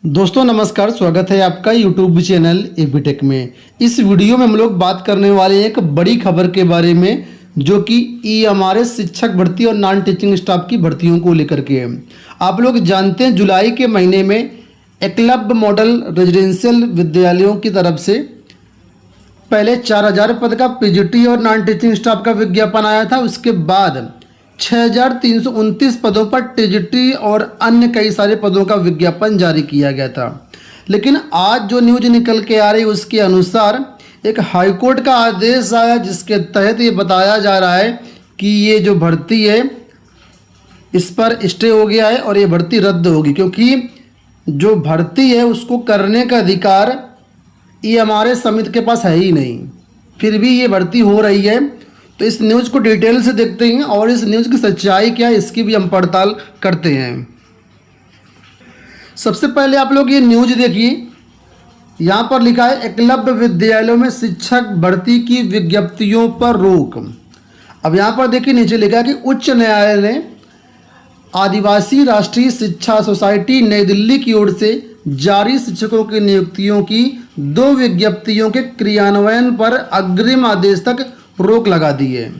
दोस्तों नमस्कार, स्वागत है आपका यूट्यूब चैनल एबी टेक में। इस वीडियो में हम लोग बात करने वाले हैं एक बड़ी खबर के बारे में, जो कि हमारे शिक्षक भर्ती और नॉन टीचिंग स्टाफ की भर्तियों को लेकर के है। आप लोग जानते हैं जुलाई के महीने में एकलव्य मॉडल रेजिडेंशियल विद्यालयों की तरफ से पहले 4000 पद का पीजीटी और नॉन टीचिंग स्टाफ का विज्ञापन आया था। उसके बाद 6329 पदों पर टीजीटी और अन्य कई सारे पदों का विज्ञापन जारी किया गया था। लेकिन आज जो न्यूज निकल के आ रही है उसके अनुसार एक हाईकोर्ट का आदेश आया, जिसके तहत ये बताया जा रहा है कि ये जो भर्ती है इस पर स्टे हो गया है और ये भर्ती रद्द होगी, क्योंकि जो भर्ती है उसको करने का अधिकार ये हमारे समिति के पास है ही नहीं, फिर भी ये भर्ती हो रही है। तो इस न्यूज़ को डिटेल से देखते हैं और इस न्यूज़ की सच्चाई क्या है इसकी भी हम पड़ताल करते हैं। सबसे पहले आप लोग ये न्यूज़ देखिए, यहाँ पर लिखा है एकलव्य विद्यालयों में शिक्षक भर्ती की विज्ञप्तियों पर रोक। अब यहाँ पर देखिए नीचे लिखा है कि उच्च न्यायालय ने आदिवासी राष्ट्रीय शिक्षा सोसाइटी नई दिल्ली की ओर से जारी शिक्षकों की नियुक्तियों की 2 विज्ञप्तियों के क्रियान्वयन पर अग्रिम आदेश तक रोक लगा दी है।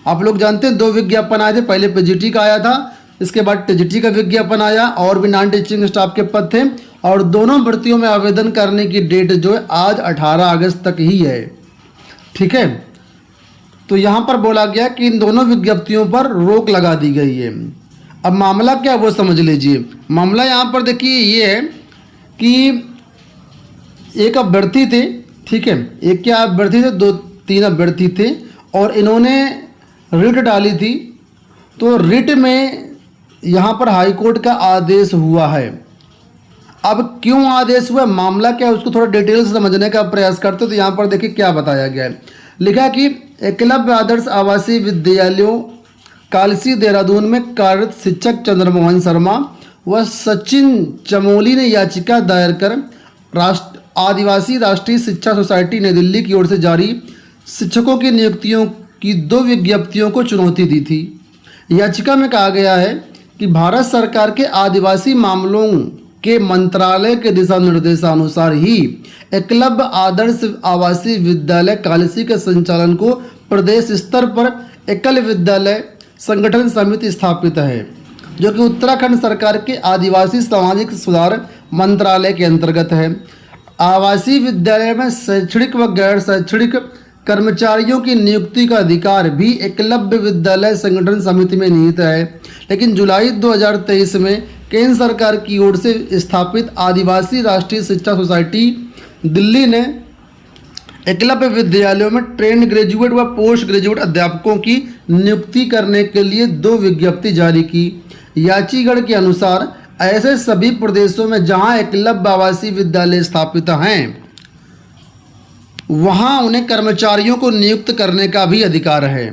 आप लोग जानते हैं 2 विज्ञापन आए थे, पहले पीजीटी का आया था, इसके बाद टीजीटी का विज्ञापन आया और भी नॉन टीचिंग स्टाफ के पद थे, और दोनों भर्तियों में आवेदन करने की डेट जो है आज 18 अगस्त तक ही है। ठीक है, तो यहाँ पर बोला गया कि इन दोनों विज्ञप्तियों पर रोक लगा दी गई है। अब मामला क्या है वो समझ लीजिए। मामला यहाँ पर देखिए ये है कि एक अभ्यर्थी थे, ठीक है, एक क्या अभ्यर्थी थे, 2-3 अभ्यर्थी थे और इन्होंने रिट डाली थी। तो रिट में यहाँ पर हाई कोर्ट का आदेश हुआ है। अब क्यों आदेश हुआ, मामला क्या है उसको थोड़ा डिटेल से समझने का प्रयास करते हो। तो यहाँ पर देखिए क्या बताया गया है। लिखा है कि एकलव्य आदर्श आवासीय विद्यालयों कालसी देहरादून में कार्यरत शिक्षक चंद्रमोहन शर्मा व सचिन चमोली ने याचिका दायर कर आदिवासी राष्ट्रीय शिक्षा सोसाइटी नई दिल्ली की ओर से जारी शिक्षकों की नियुक्तियों की 2 विज्ञप्तियों को चुनौती दी थी। याचिका में कहा गया है कि भारत सरकार के आदिवासी मामलों के मंत्रालय के दिशा निर्देशानुसार ही एकलव्य आदर्श आवासीय विद्यालय कालसी के संचालन को प्रदेश स्तर पर एकल विद्यालय संगठन समिति स्थापित है, जो कि उत्तराखंड सरकार के आदिवासी सामाजिक सुधार मंत्रालय के अंतर्गत है। आवासीय विद्यालय में शैक्षणिक व गैर शैक्षणिक कर्मचारियों की नियुक्ति का अधिकार भी एकलव्य विद्यालय संगठन समिति में निहित है। लेकिन जुलाई 2023 में केंद्र सरकार की ओर से स्थापित आदिवासी राष्ट्रीय शिक्षा सोसाइटी दिल्ली ने एकलव्य विद्यालयों में ट्रेंड ग्रेजुएट व पोस्ट ग्रेजुएट अध्यापकों की नियुक्ति करने के लिए 2 विज्ञप्ति जारी की। याचिका के अनुसार ऐसे सभी प्रदेशों में जहां एकलव्य आवासीय विद्यालय स्थापित हैं वहां उन्हें कर्मचारियों को नियुक्त करने का भी अधिकार है।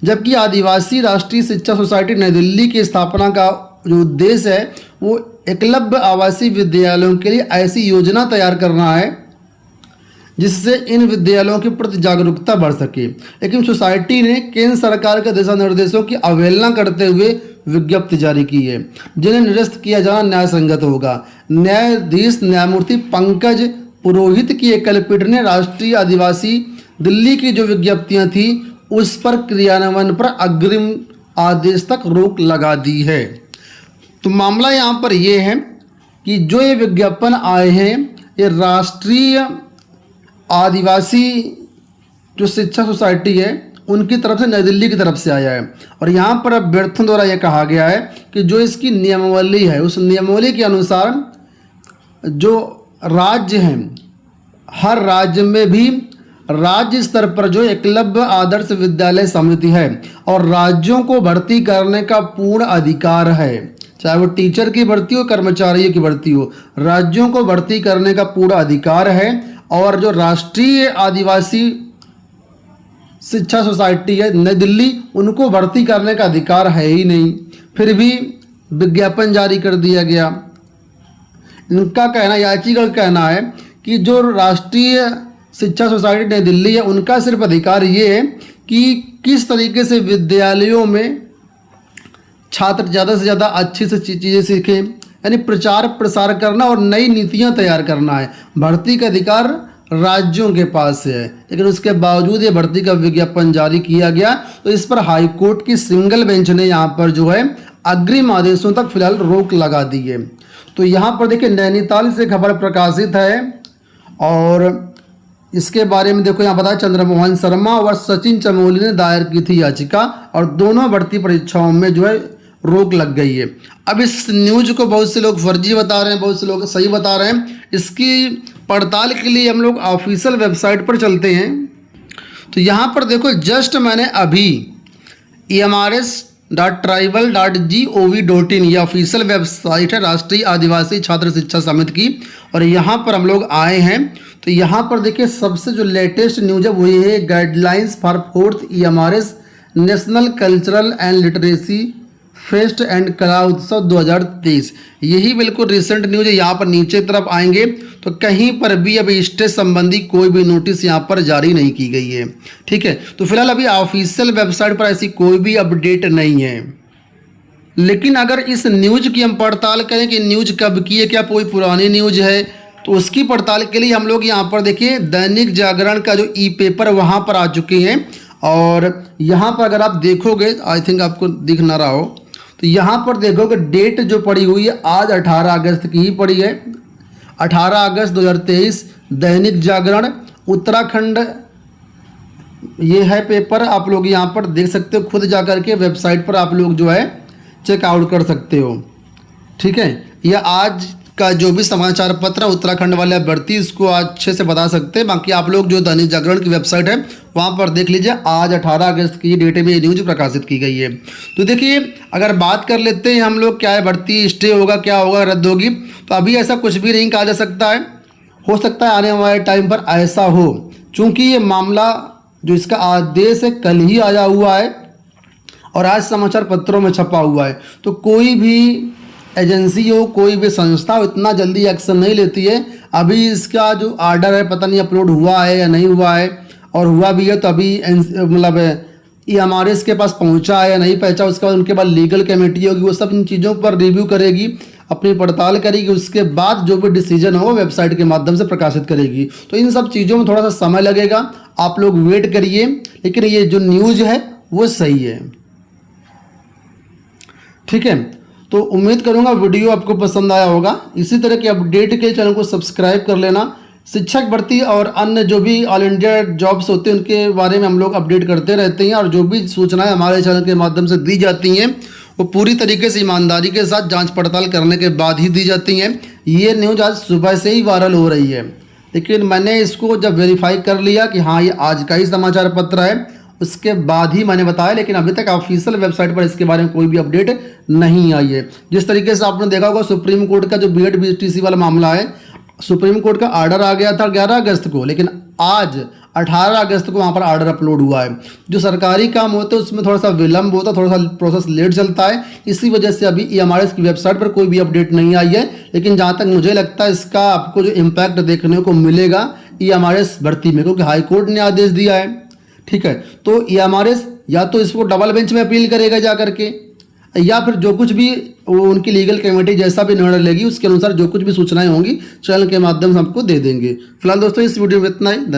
जबकि आदिवासी राष्ट्रीय शिक्षा सोसाइटी नई दिल्ली की स्थापना का जो उद्देश्य है वो एकलव्य आवासीय विद्यालयों के लिए ऐसी योजना तैयार करना है जिससे इन विद्यालयों के प्रति जागरूकता बढ़ सके। लेकिन सोसाइटी ने केंद्र सरकार के दिशा निर्देशों की अवहेलना करते हुए विज्ञप्ति जारी की है, जिन्हें निरस्त किया जाना न्याय संगत होगा। न्यायाधीश न्यायमूर्ति पंकज पुरोहित की एकल पीठ ने राष्ट्रीय आदिवासी दिल्ली की जो विज्ञप्तियां थी उस पर क्रियान्वयन पर अग्रिम आदेश तक रोक लगा दी है। तो मामला यहाँ पर यह है कि जो ये विज्ञापन आए हैं ये राष्ट्रीय आदिवासी जो शिक्षा सोसाइटी है उनकी तरफ से नई दिल्ली की तरफ से आया है। और यहाँ पर अभ्यर्थियों द्वारा यह कहा गया है कि जो इसकी नियमावली है उस नियमावली के अनुसार जो राज्य हैं हर राज्य में भी राज्य स्तर पर जो एकलव्य आदर्श विद्यालय समिति है और राज्यों को भर्ती करने का पूर्ण अधिकार है, चाहे वो टीचर की भर्ती हो कर्मचारियों की भर्ती हो, राज्यों को भर्ती करने का पूरा अधिकार है। और जो राष्ट्रीय आदिवासी शिक्षा सोसाइटी है नई दिल्ली उनको भर्ती करने का अधिकार है ही नहीं, फिर भी विज्ञापन जारी कर दिया गया। इनका कहना, याचिका का कहना है कि जो राष्ट्रीय शिक्षा सोसाइटी नई दिल्ली है उनका सिर्फ अधिकार ये है कि किस तरीके से विद्यालयों में छात्र ज़्यादा से ज़्यादा अच्छी से चीज़ें सीखें, यानी प्रचार प्रसार करना और नई नीतियां तैयार करना है। भर्ती का अधिकार राज्यों के पास है, लेकिन उसके बावजूद ये भर्ती का विज्ञापन जारी किया गया। तो इस पर हाईकोर्ट की सिंगल बेंच ने यहाँ पर जो है अग्रिम आदेशों तक फिलहाल रोक लगा दी है। तो यहाँ पर देखिए नैनीताल से खबर प्रकाशित है और इसके बारे में देखो यहाँ बताया चंद्रमोहन शर्मा और सचिन चमोली ने दायर की थी याचिका और दोनों भर्ती परीक्षाओं में जो है रोक लग गई है। अब इस न्यूज को बहुत से लोग फर्जी बता रहे हैं, बहुत से लोग सही बता रहे हैं। इसकी पड़ताल के लिए हम लोग ऑफिशियल वेबसाइट पर चलते हैं। तो यहाँ पर देखो जस्ट मैंने अभी emrs.tribal.gov.in ये ऑफिशियल वेबसाइट है राष्ट्रीय आदिवासी छात्र शिक्षा समिति की, और यहाँ पर हम लोग आए हैं। तो यहाँ पर देखिए सबसे जो लेटेस्ट न्यूज है वो ये है guidelines for 4th EMRS national cultural and literacy fest and कला उत्सव 2023। यही बिल्कुल रिसेंट न्यूज है। यहाँ पर नीचे तरफ आएंगे तो कहीं पर भी अभी स्टेज संबंधी कोई भी नोटिस यहाँ पर जारी नहीं की गई है। ठीक है, तो फिलहाल अभी ऑफिशियल वेबसाइट पर ऐसी कोई भी अपडेट नहीं है। लेकिन अगर इस न्यूज की हम पड़ताल करें कि न्यूज कब की है, क्या कोई पुरानी न्यूज है, तो उसकी पड़ताल के लिए हम लोग यहाँ पर देखिए दैनिक जागरण का जो ई-पेपर वहाँ पर आ चुके हैं। और यहाँ पर अगर आप देखोगे, आई थिंक आपको दिख ना रहा हो, तो यहाँ पर देखोगे डेट जो पड़ी हुई है आज 18 अगस्त की ही पड़ी है। 18 अगस्त 2023 दैनिक जागरण उत्तराखंड ये है पेपर। आप लोग यहाँ पर देख सकते हो, खुद जा कर के वेबसाइट पर आप लोग जो है चेकआउट कर सकते हो। ठीक है, यह आज का जो भी समाचार पत्र है उत्तराखंड वाले अभ्यर्थी इसको अच्छे से बता सकते हैं। बाकी आप लोग जो दैनिक जागरण की वेबसाइट है वहाँ पर देख लीजिए, आज 18 अगस्त की डेट में ये न्यूज प्रकाशित की गई है। तो देखिए अगर बात कर लेते हैं हम लोग, क्या है भर्ती स्टे होगा, क्या होगा, रद्द होगी, तो अभी ऐसा कुछ भी नहीं कहा जा सकता है। हो सकता है आने वाले टाइम पर ऐसा हो, चूँकि ये मामला जो इसका आदेश है कल ही आया हुआ है और आज समाचार पत्रों में छपा हुआ है। तो कोई भी एजेंसी हो, कोई भी संस्था हो, इतना जल्दी एक्शन नहीं लेती है। अभी इसका जो आर्डर है पता नहीं अपलोड हुआ है या नहीं हुआ है, और हुआ भी है तो अभी मतलब EMRS के पास पहुंचा है या नहीं पहुंचा, उसके बाद उनके बाद लीगल कमेटी होगी, वो सब इन चीज़ों पर रिव्यू करेगी, अपनी पड़ताल करेगी, उसके बाद जो भी डिसीजन हो वेबसाइट के माध्यम से प्रकाशित करेगी। तो इन सब चीज़ों में थोड़ा सा समय लगेगा, आप लोग वेट करिए। लेकिन ये जो न्यूज़ है वो सही है। ठीक है, तो उम्मीद करूंगा वीडियो आपको पसंद आया होगा। इसी तरह के अपडेट के चैनल को सब्सक्राइब कर लेना। शिक्षक भर्ती और अन्य जो भी ऑल इंडिया जॉब्स होते हैं उनके बारे में हम लोग अपडेट करते रहते हैं, और जो भी सूचनाएं हमारे चैनल के माध्यम से दी जाती हैं वो पूरी तरीके से ईमानदारी के साथ जांच पड़ताल करने के बाद ही दी जाती हैं। ये न्यूज़ आज सुबह से ही वायरल हो रही है, लेकिन मैंने इसको जब वेरीफाई कर लिया कि हाँ ये आज का ही समाचार पत्र है, उसके बाद ही मैंने बताया। लेकिन अभी तक ऑफिशियल वेबसाइट पर इसके बारे में कोई भी अपडेट नहीं आई है। जिस तरीके से आपने देखा होगा सुप्रीम कोर्ट का जो BED BTC वाला मामला है, सुप्रीम कोर्ट का आर्डर आ गया था 11 अगस्त को, लेकिन आज 18 अगस्त को वहाँ पर आर्डर अपलोड हुआ है। जो सरकारी काम होते हैं उसमें थोड़ा सा विलम्ब होता है, थोड़ा सा प्रोसेस लेट चलता है, इसी वजह से अभी EMRS की वेबसाइट पर कोई भी अपडेट नहीं आई है। लेकिन जहाँ तक मुझे लगता है इसका आपको जो इम्पैक्ट देखने को मिलेगा EMRS भर्ती में, क्योंकि हाईकोर्ट ने आदेश दिया है। ठीक है, तो EMRS या तो इसको डबल बेंच में अपील करेगा जा करके, या फिर जो कुछ भी वो उनकी लीगल कमेटी जैसा भी निर्णय लेगी उसके अनुसार जो कुछ भी सूचनाएं होंगी चैनल के माध्यम से हमको दे देंगे। फिलहाल दोस्तों इस वीडियो में इतना ही, धन्यवाद।